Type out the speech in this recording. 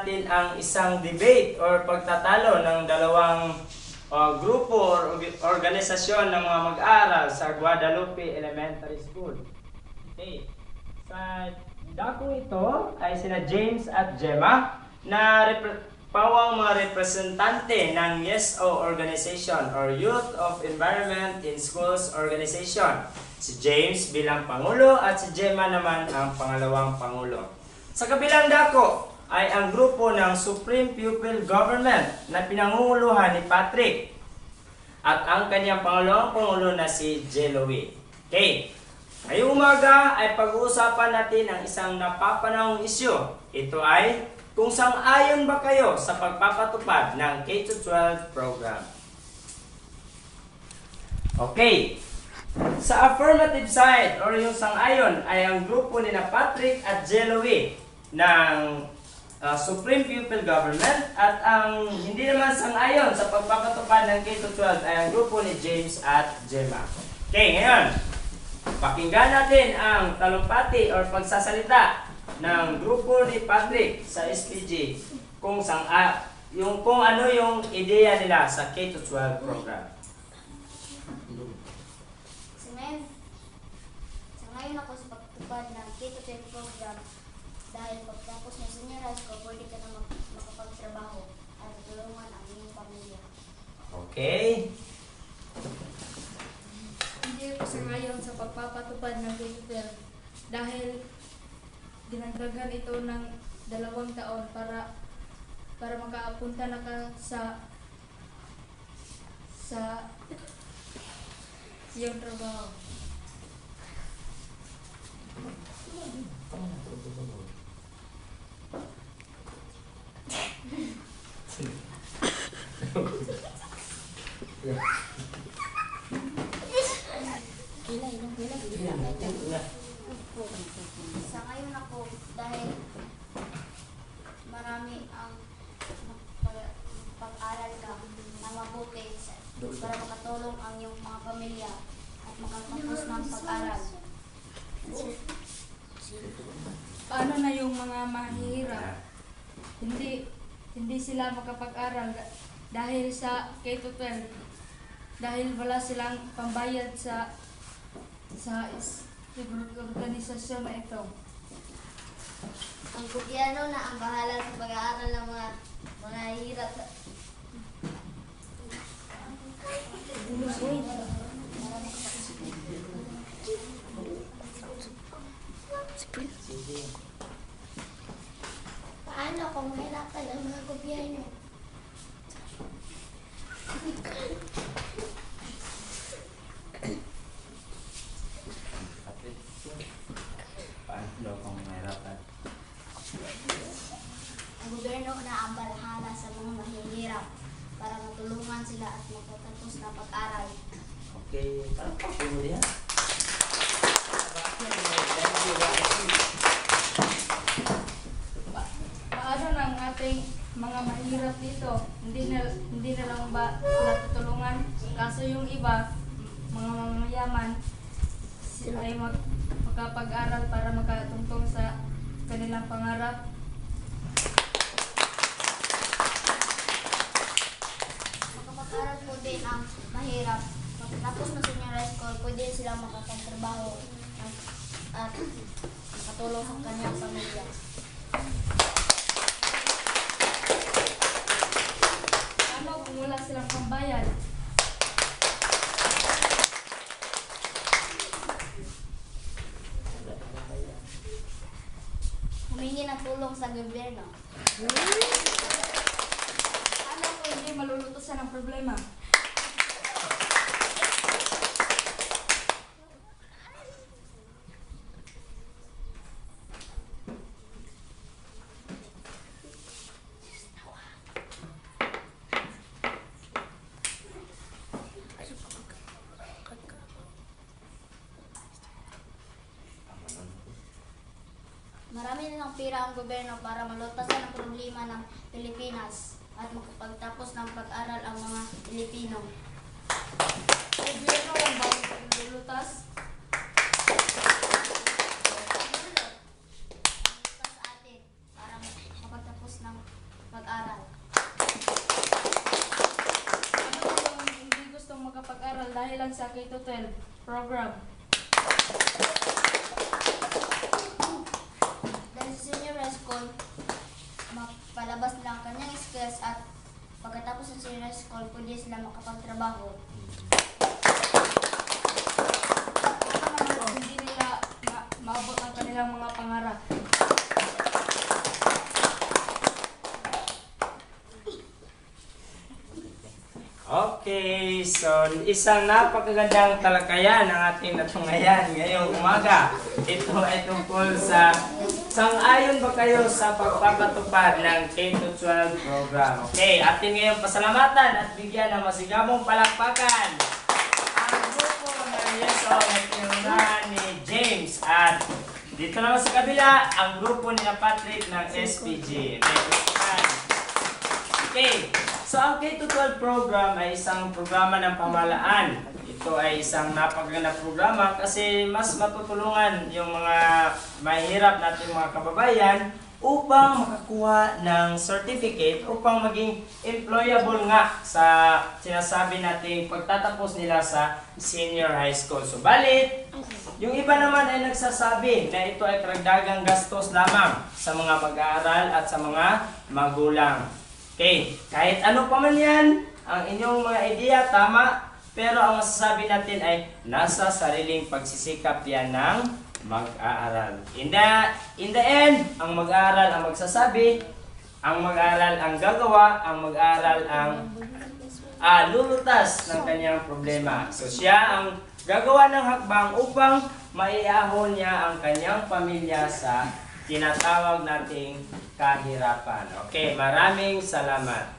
natin ang isang debate or pagtatalo ng dalawang grupo or organisasyon ng mga mag-aaral sa Guadalupe Elementary School. Okay. Sa dako ito ay sina James at Gemma na pawang mga representante ng YESO organization or Youth of Environment in Schools organization. Si James bilang Pangulo at si Gemma naman ang pangalawang Pangulo. Sa kabilang dako ay ang grupo ng Supreme Pupil Government na pinangunguluhan ni Patrick at ang kanyang pangalawang Pangulo na si Jelowy. Okay. Ngayong umaga ay pag-uusapan natin ang isang napapanahong isyu. Ito ay kung sang-ayon ba kayo sa pagpapatupad ng K-12 program. Okay. Sa affirmative side or yung sang-ayon ay ang grupo ni na Patrick at Jelowy ng Supreme Pupil Government at ang hindi naman sang-ayon sa pagpapatupad ng K-12 ay ang grupo ni James at Gemma. Okay, ngayon, pakinggan natin ang talumpati or pagsasalita ng grupo ni Patrick sa SPG kung kung ano yung ideya nila sa K-12 program. Ngayon ako sa pagtupad ng K-12 program dahil pagtapos ng senior high school, pwede ka na makapagtrabaho at tulungan ang iyong pamilya. Okay. Hindi ako sangayon sa pagpapatupad ng K-12 dahil dinagdagan ito ng 2 taon para makaapunta na ka sa iyong trabaho. Sa ngayon ako dahil marami ang pag-aral ka na mabuti para makatulong ang iyong mga pamilya at makatapos ng pag-aral. Paano na yung mga mahihirap? Hindi sila makapag-aral dahil sa K-12 dahil wala silang pambayad sa organisasyon na ito. Ang gobyerno na ang bahala sa pag-aaral ng mga hirap. Paano kung mahirapan ang mga gobyerno? Paano kung mahirapan? Ang gobyerno na ang bahala sa mga mahihirap para matulungan sila at magtatapos na pag-aral. Okay, parang papuno yan. Paano na ang ating mga mahirap dito? Hindi na lang ba sila tutulungan? Kaso yung iba, mga mayaman, sila ay makapag-aral para makatungtong sa kanilang pangarap. Makapag-aral po din ang mahirap. Tapos na senior high school, pwede silang makapagtrabaho at makatulong sa kanyang pamilya. Ano kung wala silang pambayad? Humingi ng tulong sa gobyerno. Ano kung hindi malulutusan ang problema? Marami na ng pira ang gobyerno para malutasan ang problema ng Pilipinas at makapagtapos ng pag-aral ang mga Pilipino. Gobyerno ang bawang lulutas. Sa atin para makapagtapos ng mag-aral. Ano yung hindi gustong makapag-aral dahil lang sa K-12 program? Dahil sa senior high school, mapalabas nila ang kanyang skills at pagkatapos ng senior high school, pwede sila makapagtrabaho. Ano naman kung hindi nila maabot ang kanilang mga pangarap? Okay, so isang napakagandang talakayan ang ating natungayan ngayong umaga. Ito ay tungkol sa sang-ayon ba kayo sa pagpapatupad ng K-12 program? Okay, ating ngayong pasalamatan at bigyan ng masigamong palakpakan ang grupo ng YESO na tinungan ni James at dito naman sa kabila ang grupo ni Patrick ng SPG. Okay, so ang K-12 program ay isang programa ng pamahalaan. Ito ay isang napakagandang programa kasi mas matutulungan yung mga mahirap nating mga kababayan upang makakuha ng certificate upang maging employable nga sa sinasabi nating pagtatapos nila sa senior high school. So balit, yung iba naman ay nagsasabi na ito ay karagdagang gastos lamang sa mga mag-aaral at sa mga magulang. Okay, kahit ano pa man yan, ang inyong mga ideya tama, pero ang masasabi natin ay nasa sariling pagsisikap yan ng mag-aaral. In the end, ang mag-aaral ang magsasabi, ang mag-aaral ang gagawa, ang mag-aaral ang lulutas ng kanyang problema. So siya ang gagawa ng hakbang upang maiahon niya ang kanyang pamilya sa tinatawag nating kahirapan. Okay, maraming salamat.